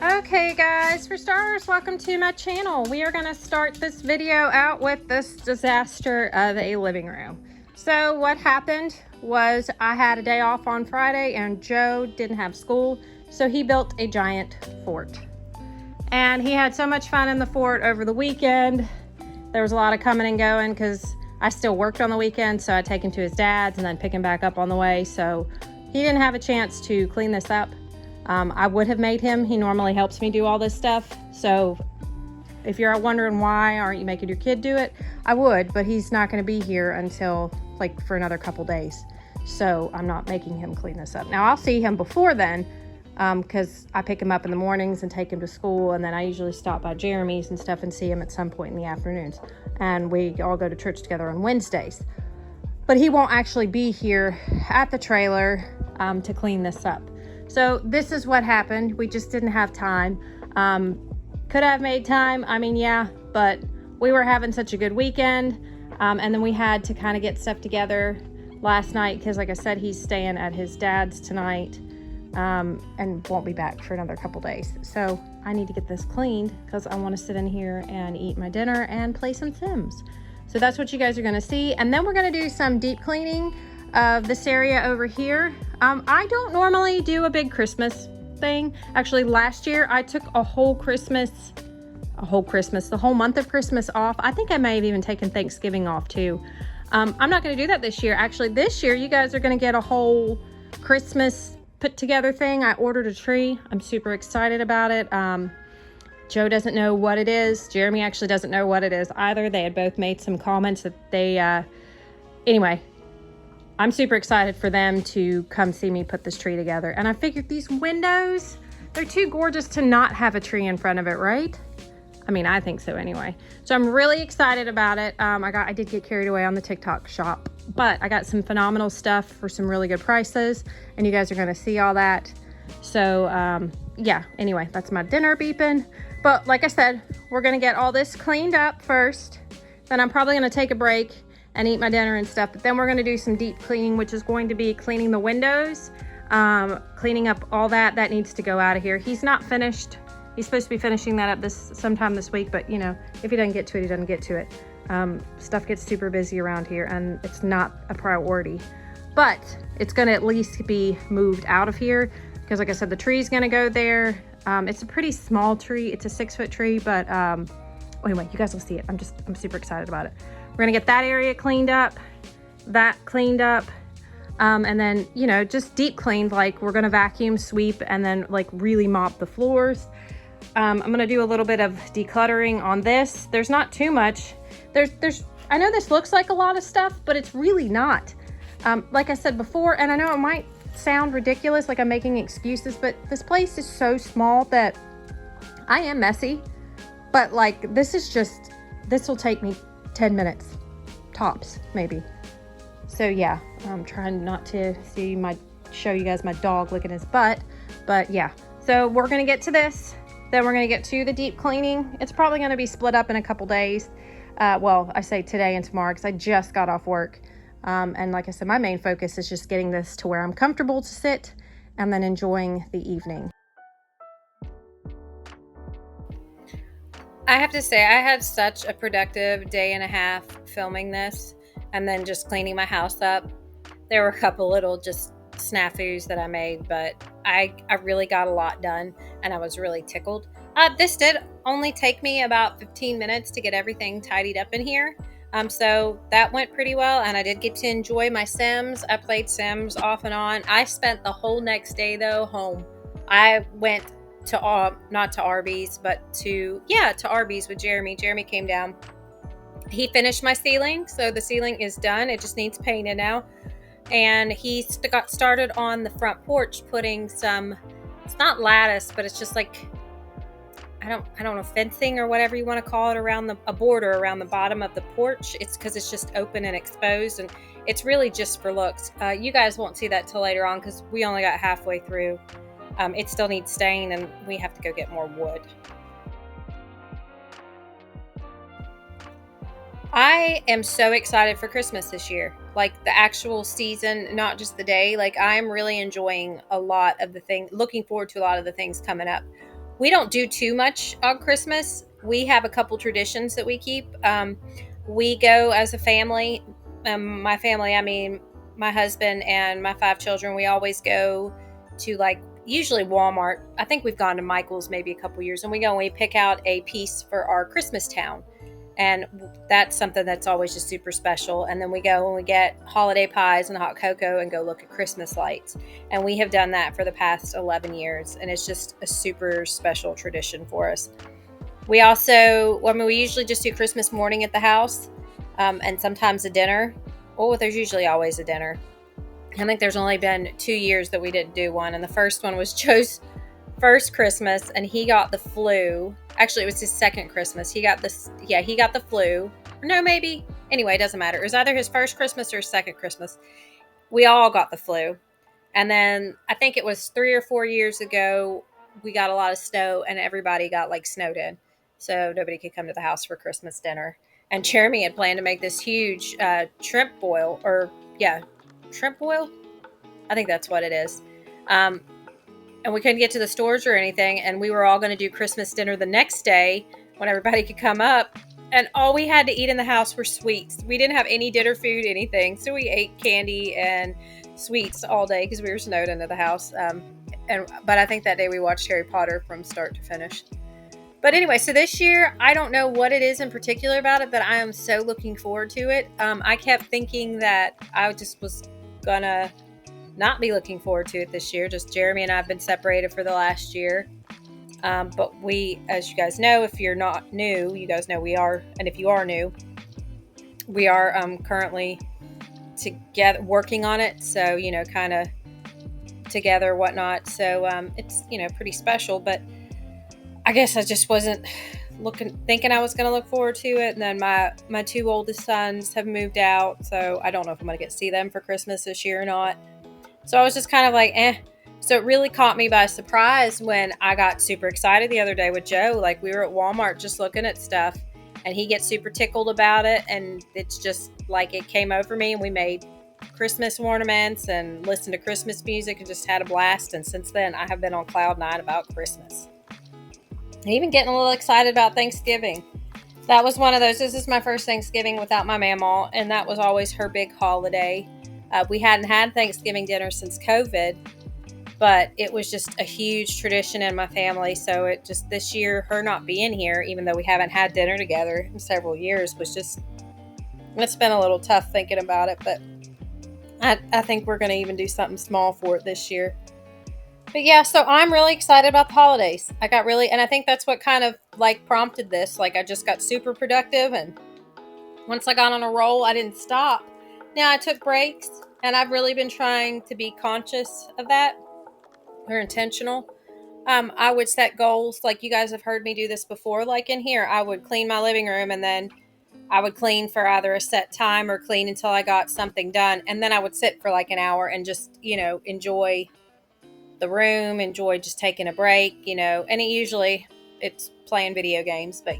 Okay guys, for starters, welcome to my channel. We are going to start this video out with this disaster of a living room. So what happened was I had a day off on Friday and Joe didn't have school, so he built a giant fort. And he had so much fun in the fort over the weekend. There was a lot of coming and going because I still worked on the weekend, so I'd take him to his dad's and then pick him back up on the way. So he didn't have a chance to clean this up. I would have made him. He normally helps me do all this stuff. So if you're wondering why aren't you making your kid do it, I would, but he's not going to be here until like for another couple days. So I'm not making him clean this up. Now I'll see him before then because I pick him up in the mornings and take him to school. And then I usually stop by Jeremy's and stuff and see him at some point in the afternoons. And we all go to church together on Wednesdays. But he won't actually be here at the trailer to clean this up. So this is what happened. We just didn't have time. Could have made time. I mean, yeah, but we were having such a good weekend. And then we had to kind of get stuff together last night because like I said, he's staying at his dad's tonight and won't be back for another couple days. So I need to get this cleaned because I want to sit in here and eat my dinner and play some Sims. So that's what you guys are going to see. And then we're going to do some deep cleaning of this area over here. I don't normally do a big Christmas thing. Actually, last year I took the whole month of Christmas off. I think I may have even taken Thanksgiving off too. I'm not going to do that this year. Actually, this year you guys are going to get a whole Christmas put together thing. I ordered a tree. I'm super excited about it. Joe doesn't know what it is. Jeremy actually doesn't know what it is either. They had both made some comments that they, anyway, I'm super excited for them to come see me put this tree together. And I figured these windows, they're too gorgeous to not have a tree in front of it, right? I mean, I think so anyway. So I'm really excited about it. I did get carried away on the TikTok shop, but I got some phenomenal stuff for some really good prices and you guys are gonna see all that. So yeah, anyway, that's my dinner beeping. But like I said, we're gonna get all this cleaned up first. Then I'm probably gonna take a break and eat my dinner and stuff. But then we're gonna do some deep cleaning, which is going to be cleaning the windows, cleaning up all that needs to go out of here. He's not finished. He's supposed to be finishing that up sometime this week, but you know, if he doesn't get to it, he doesn't get to it. Stuff gets super busy around here and it's not a priority, but it's gonna at least be moved out of here because like I said, the tree's gonna go there. It's a pretty small tree. It's a 6-foot tree, but anyway, you guys will see it. I'm super excited about it. We're gonna get that area cleaned up, and then, you know, just deep cleaned. Like we're gonna vacuum, sweep, and then like really mop the floors. I'm gonna do a little bit of decluttering on this. There's not too much. I know this looks like a lot of stuff, but it's really not. Like I said before, and I know it might sound ridiculous, like I'm making excuses, but this place is so small that I am messy, but like this will take me 10 minutes tops maybe. So yeah, I'm trying not to show you guys my dog licking his butt, but yeah. So we're gonna get to this, then we're gonna get to the deep cleaning. It's probably gonna be split up in a couple days. Well, I say today and tomorrow because I just got off work. And like I said, my main focus is just getting this to where I'm comfortable to sit and then enjoying the evening. I have to say, I had such a productive day and a half filming this and then just cleaning my house up. There were a couple little just snafus that I made, but I really got a lot done and I was really tickled. This did only take me about 15 minutes to get everything tidied up in here. So that went pretty well and I did get to enjoy my Sims. I played Sims off and on. I spent the whole next day though home. I went to not to Arby's, but to Arby's with Jeremy. Jeremy came down. He finished my ceiling, so the ceiling is done. It just needs painted now. And he got started on the front porch putting some, it's not lattice, but it's just like, I don't know, fencing or whatever you want to call it, around a border around the bottom of the porch. It's because it's just open and exposed and it's really just for looks. You guys won't see that till later on because we only got halfway through. It still needs staying and we have to go get more wood. I am so excited for Christmas this year. like the actual season, not just the day. Like I'm really enjoying a lot of the thing, looking forward to a lot of the things coming up. We don't do too much on Christmas. We have a couple traditions that we keep. We go as a family. My family, I mean, my husband and my 5 children, we always go to like usually Walmart. I think we've gone to Michael's maybe a couple years, and we go and we pick out a piece for our Christmas town. And that's something that's always just super special. And then we go and we get holiday pies and hot cocoa and go look at Christmas lights. And we have done that for the past 11 years. And it's just a super special tradition for us. We also, I mean, we usually just do Christmas morning at the house, and sometimes a dinner. Well, there's usually always a dinner. I think there's only been 2 years that we didn't do one. And the first one was Joe's first Christmas, and he got the flu. Actually, it was his second Christmas. He got the flu. Or no, maybe. Anyway, it doesn't matter. It was either his first Christmas or his second Christmas. We all got the flu. And then I think it was 3 or 4 years ago, we got a lot of snow and everybody got like snowed in. So nobody could come to the house for Christmas dinner. And Jeremy had planned to make this huge shrimp boil, shrimp boil. I think that's what it is. And we couldn't get to the stores or anything. And we were all going to do Christmas dinner the next day when everybody could come up. And all we had to eat in the house were sweets. We didn't have any dinner food, anything. So we ate candy and sweets all day because we were snowed into the house. But I think that day we watched Harry Potter from start to finish. But anyway, so this year, I don't know what it is in particular about it, but I am so looking forward to it. I kept thinking that I just was going to not be looking forward to it this year. Just Jeremy and I have been separated for the last year. But we, as you guys know, if you're not new, you guys know we are. And if you are new, we are currently together working on it. So, kind of together, whatnot. So it's, pretty special. But I guess I just wasn't thinking I was going to look forward to it. And then my 2 oldest sons have moved out. So I don't know if I'm going to get to see them for Christmas this year or not. So I was just kind of like, eh. So it really caught me by surprise when I got super excited the other day with Joe. Like we were at Walmart just looking at stuff and he gets super tickled about it. And it's just like it came over me and we made Christmas ornaments and listened to Christmas music and just had a blast. And since then I have been on cloud 9 about Christmas. And even getting a little excited about Thanksgiving. That was one of those. This is my first Thanksgiving without my mamaw, and that was always her big holiday. We hadn't had Thanksgiving dinner since COVID, but it was just a huge tradition in my family. So it just this year, her not being here, even though we haven't had dinner together in several years, was just, it's been a little tough thinking about it. But I think we're going to even do something small for it this year. But yeah, so I'm really excited about the holidays. And I think that's what kind of like prompted this. Like I just got super productive, and once I got on a roll, I didn't stop. Now I took breaks, and I've really been trying to be conscious of that or intentional. I would set goals. Like you guys have heard me do this before. Like in here, I would clean my living room, and then I would clean for either a set time or clean until I got something done. And then I would sit for like an hour and just, enjoy the room, enjoy just taking a break, and it's playing video games, but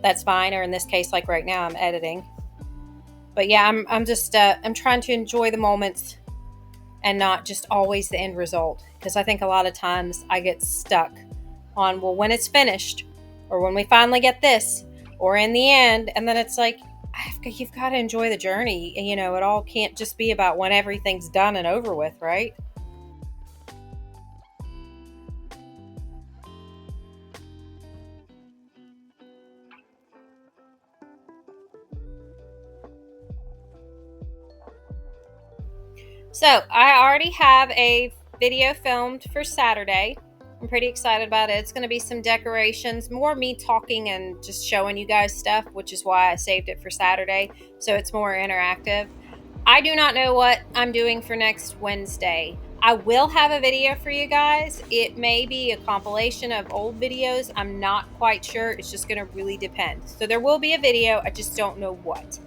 that's fine. Or in this case, like right now, I'm editing. But yeah, I'm just I'm trying to enjoy the moments and not just always the end result, because I think a lot of times I get stuck on, well, when it's finished or when we finally get this or in the end, and then it's like you've got to enjoy the journey. It all can't just be about when everything's done and over with, right? So I already have a video filmed for Saturday. I'm pretty excited about it. It's going to be some decorations, more me talking and just showing you guys stuff, which is why I saved it for Saturday. So it's more interactive. I do not know what I'm doing for next Wednesday. I will have a video for you guys. It may be a compilation of old videos. I'm not quite sure. It's just going to really depend. So there will be a video. I just don't know what.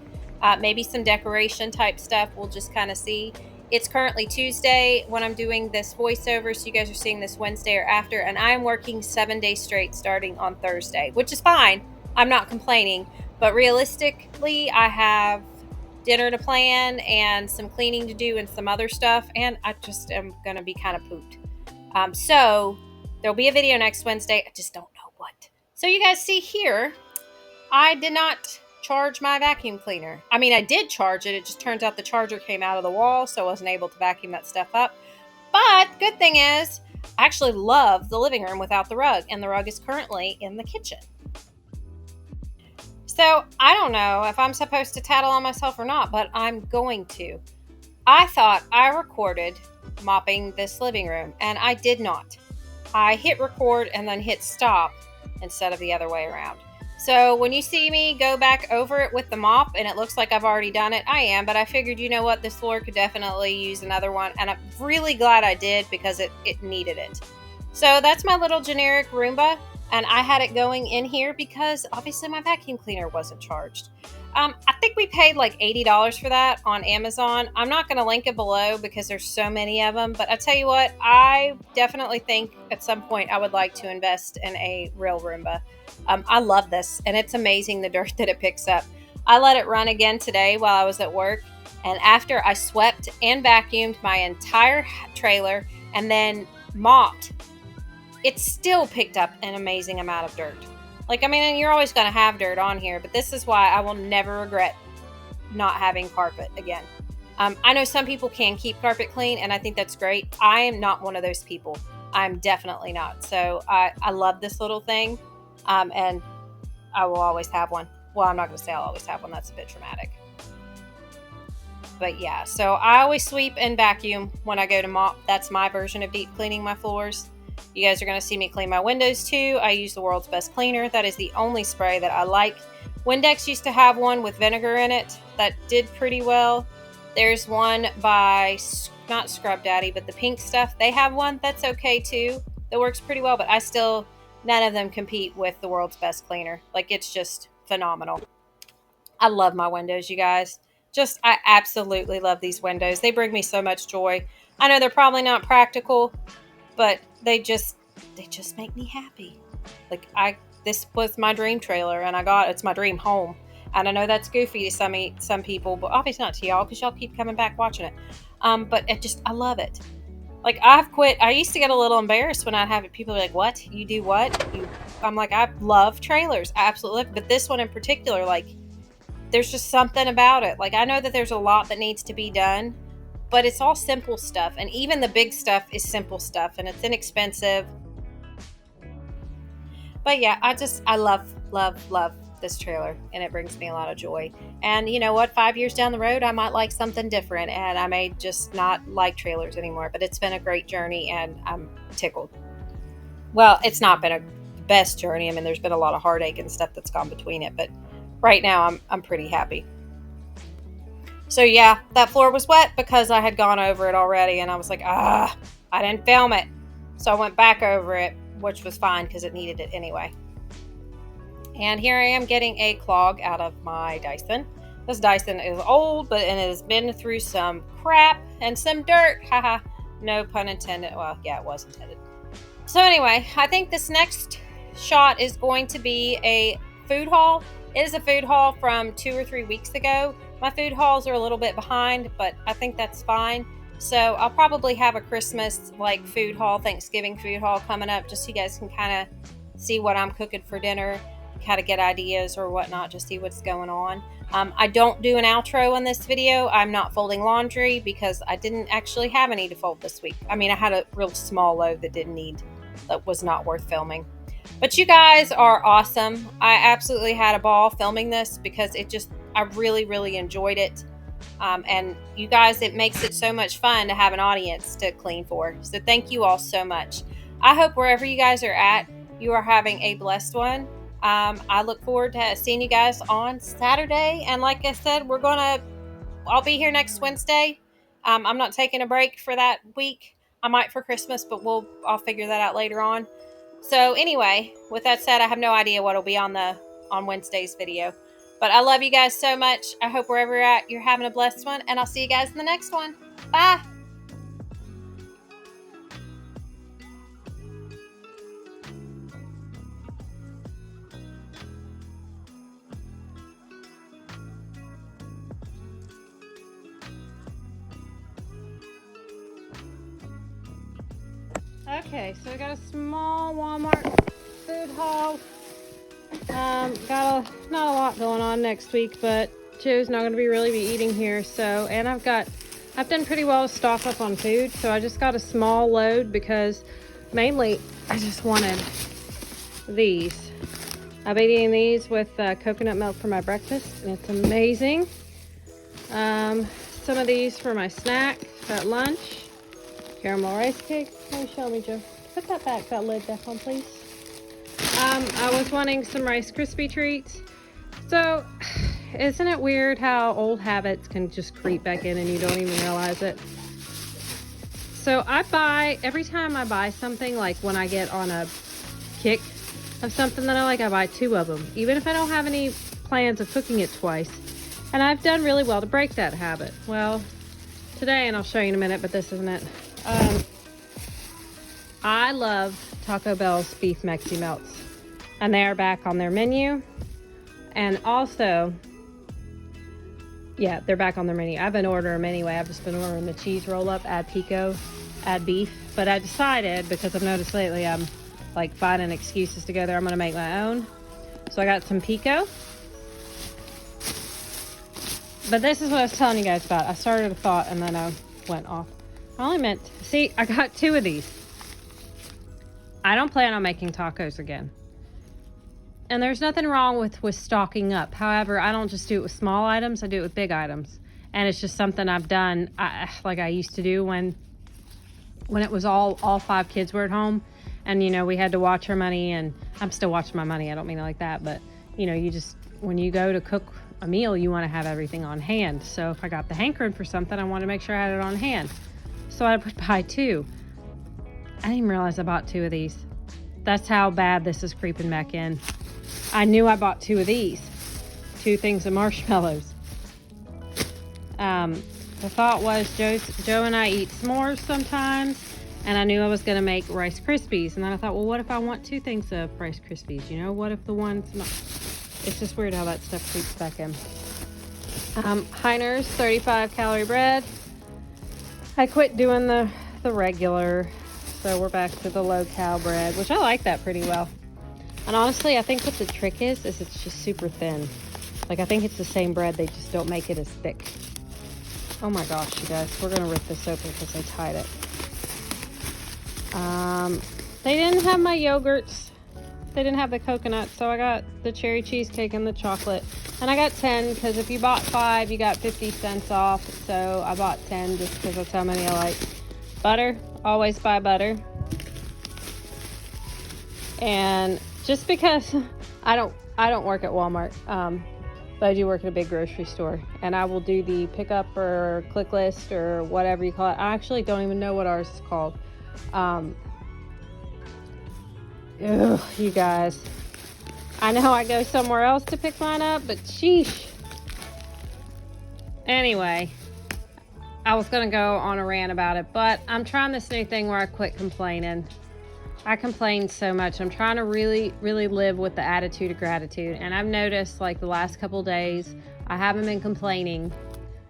Maybe some decoration type stuff. We'll just kind of see. It's currently Tuesday when I'm doing this voiceover, so you guys are seeing this Wednesday or after, and I'm working 7 days straight starting on Thursday, which is fine. I'm not complaining, but realistically, I have dinner to plan and some cleaning to do and some other stuff, and I just am going to be kind of pooped. So there'll be a video next Wednesday. I just don't know what. So you guys see here, I did not charge my vacuum cleaner. I mean, I did charge it. It just turns out the charger came out of the wall, so I wasn't able to vacuum that stuff up. But good thing is, I actually love the living room without the rug, and the rug is currently in the kitchen. So I don't know if I'm supposed to tattle on myself or not, but I'm going to. I thought I recorded mopping this living room, and I did not. I hit record and then hit stop instead of the other way around. So when you see me go back over it with the mop and it looks like I've already done it, I am, but I figured, you know what, this floor could definitely use another one, and I'm really glad I did because it needed it. So that's my little generic Roomba, and I had it going in here because obviously my vacuum cleaner wasn't charged. I think we paid like $80 for that on Amazon. I'm not going to link it below because there's so many of them, but I tell you what, I definitely think at some point I would like to invest in a real Roomba. I love this, and it's amazing the dirt that it picks up. I let it run again today while I was at work, and after I swept and vacuumed my entire trailer and then mopped, it still picked up an amazing amount of dirt. Like, I mean, you're always going to have dirt on here, but this is why I will never regret not having carpet again. I know some people can keep carpet clean, and I think that's great. I am not one of those people. I'm definitely not. So I love this little thing, and I will always have one. Well, I'm not going to say I'll always have one. That's a bit dramatic. But yeah, so I always sweep and vacuum when I go to mop. That's my version of deep cleaning my floors. You guys are going to see me clean my windows too. I use the world's best cleaner. That is the only spray that I like. Windex used to have one with vinegar in it that did pretty well. There's one by, not Scrub Daddy, but the pink stuff. They have one that's okay too. That works pretty well, but none of them compete with the world's best cleaner. Like, it's just phenomenal. I love my windows, you guys. I absolutely love these windows. They bring me so much joy. I know they're probably not practical, but they just make me happy. Like, this was my dream trailer, and it's my dream home. And I know that's goofy to some people, but obviously not to y'all because y'all keep coming back watching it. But I love it. Like, I've quit. I used to get a little embarrassed when I'd have it. People are like, "What? You do what?" I'm like, I love trailers, I absolutely love it. But this one in particular, like, there's just something about it. Like, I know that there's a lot that needs to be done, but it's all simple stuff, and even the big stuff is simple stuff, and it's inexpensive. But yeah, I love this trailer, and it brings me a lot of joy. And you know what, 5 years down the road I might like something different, and I may just not like trailers anymore. But it's been a great journey, and I'm tickled. Well, it's not been a best journey. I mean, there's been a lot of heartache and stuff that's gone between it, but right now I'm pretty happy. So yeah, that floor was wet because I had gone over it already, and I was like, I didn't film it. So I went back over it, which was fine because it needed it anyway. And here I am getting a clog out of my Dyson. This Dyson is old, and it has been through some crap and some dirt. Haha, no pun intended. Well, yeah, it was intended. So anyway, I think this next shot is going to be a food haul. It is a food haul from 2 or 3 weeks ago. My food hauls are a little bit behind, but I think that's fine. So I'll probably have a Christmas food haul, Thanksgiving food haul coming up, just so you guys can kind of see what I'm cooking for dinner, kind of get ideas or whatnot, just see what's going on. I don't do an outro on this video. I'm not folding laundry because I didn't actually have any to fold this week. I mean, I had a real small load that was not worth filming. But you guys are awesome. I absolutely had a ball filming this because I really, really enjoyed it. And you guys, it makes it so much fun to have an audience to clean for. So thank you all so much. I hope wherever you guys are at, you are having a blessed one. I look forward to seeing you guys on Saturday. And like I said, I'll be here next Wednesday. I'm not taking a break for that week. I might for Christmas, but I'll figure that out later on. So anyway, with that said, I have no idea what will be on Wednesday's video. But I love you guys so much. I hope wherever you're at, you're having a blessed one. And I'll see you guys in the next one. Bye. Okay, so we got a small Walmart food haul. Not a lot going on next week, but Joe's not going to really be eating here. So, and I've done pretty well to stock up on food. So I just got a small load because mainly I just wanted these. I've been eating these with coconut milk for my breakfast, and it's amazing. Some of these for my snack at lunch. Caramel rice cake. Can you show me, Joe? Put that lid back on, please. I was wanting some Rice Krispie treats. So, isn't it weird how old habits can just creep back in and you don't even realize it? So every time I buy something, like when I get on a kick of something that I like, I buy 2 of them, even if I don't have any plans of cooking it twice. And I've done really well to break that habit. Well, today, and I'll show you in a minute, but this isn't it. I love Taco Bell's beef Mexi Melts, and they are back on their menu. And also, yeah, they're back on their menu. I've been ordering them anyway. I've just been ordering the cheese roll up, add pico, add beef. But I decided, because I've noticed lately I'm like finding excuses to go there, I'm gonna make my own. So I got some pico. But this is what I was telling you guys about. I started a thought and then I went off. I only meant, see, I got 2 of these. I don't plan on making tacos again. And there's nothing wrong with stocking up. However, I don't just do it with small items. I do it with big items. And it's just something I've done like I used to do when it was all 5 kids were at home. And, you know, we had to watch our money. And I'm still watching my money. I don't mean it like that. But, you know, when you go to cook a meal, you want to have everything on hand. So if I got the hankering for something, I want to make sure I had it on hand. So I would buy 2. I didn't even realize I bought 2 of these. That's how bad this is creeping back in. I knew I bought 2 of these. 2 things of marshmallows. The thought was Joe and I eat s'mores sometimes, and I knew I was going to make Rice Krispies. And then I thought, well, what if I want 2 things of Rice Krispies? You know, what if the one's not? It's just weird how that stuff creeps back in. Heiner's 35 calorie bread. I quit doing the regular, so we're back to the low cal bread, which I like that pretty well. And honestly, I think what the trick is it's just super thin. Like, I think it's the same bread, they just don't make it as thick. Oh my gosh, you guys, we're gonna rip this open because I tied it. They didn't have my yogurts. They didn't have the coconut, so I got the cherry cheesecake and the chocolate. And I got 10 because if you bought 5, you got 50 cents off. So I bought 10 just because that's how many I like. Butter, always buy butter. And just because I don't work at Walmart, but I do work at a big grocery store, and I will do the pickup or click list or whatever you call it. I actually don't even know what ours is called. Ugh, you guys. I know I go somewhere else to pick mine up, but sheesh. Anyway, I was going to go on a rant about it, but I'm trying this new thing where I quit complaining. I complain so much. I'm trying to really, really live with the attitude of gratitude. And I've noticed, like, the last couple days, I haven't been complaining.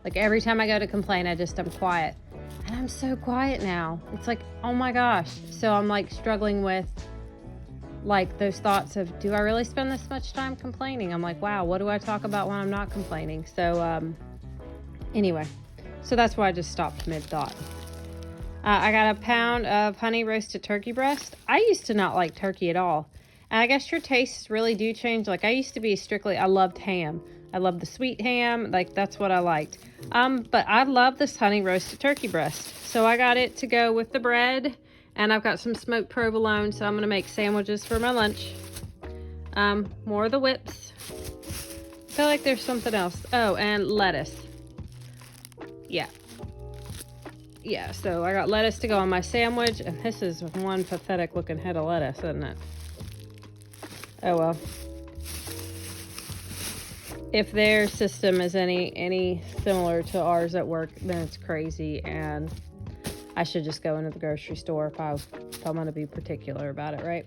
Like, every time I go to complain, I'm quiet. And I'm so quiet now. It's like, oh my gosh. So I'm, like, struggling with, like, those thoughts of, do I really spend this much time complaining? I'm like, wow, what do I talk about when I'm not complaining? So, anyway. So that's why I just stopped mid-thought. I got a pound of honey roasted turkey breast. I used to not like turkey at all. And I guess your tastes really do change. Like, I used to be I loved ham. I loved the sweet ham. Like, that's what I liked. But I love this honey roasted turkey breast. So I got it to go with the bread. And I've got some smoked provolone. So I'm going to make sandwiches for my lunch. More of the whips. I feel like there's something else. Oh, and lettuce. Yeah, so I got lettuce to go on my sandwich, and this is one pathetic looking head of lettuce, isn't it? Oh well. If their system is any similar to ours at work, then it's crazy, and I should just go into the grocery store if I'm going to be particular about it, right?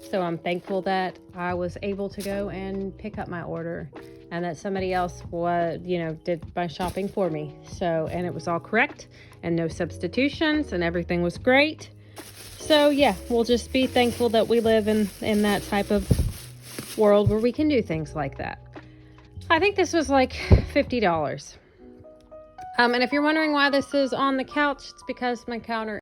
So I'm thankful that I was able to go and pick up my order, and that somebody else did my shopping for me. So, and it was all correct and no substitutions, and everything was great. So yeah, we'll just be thankful that we live in that type of world where we can do things like that. I think this was like $50. And if you're wondering why this is on the couch, it's because my counter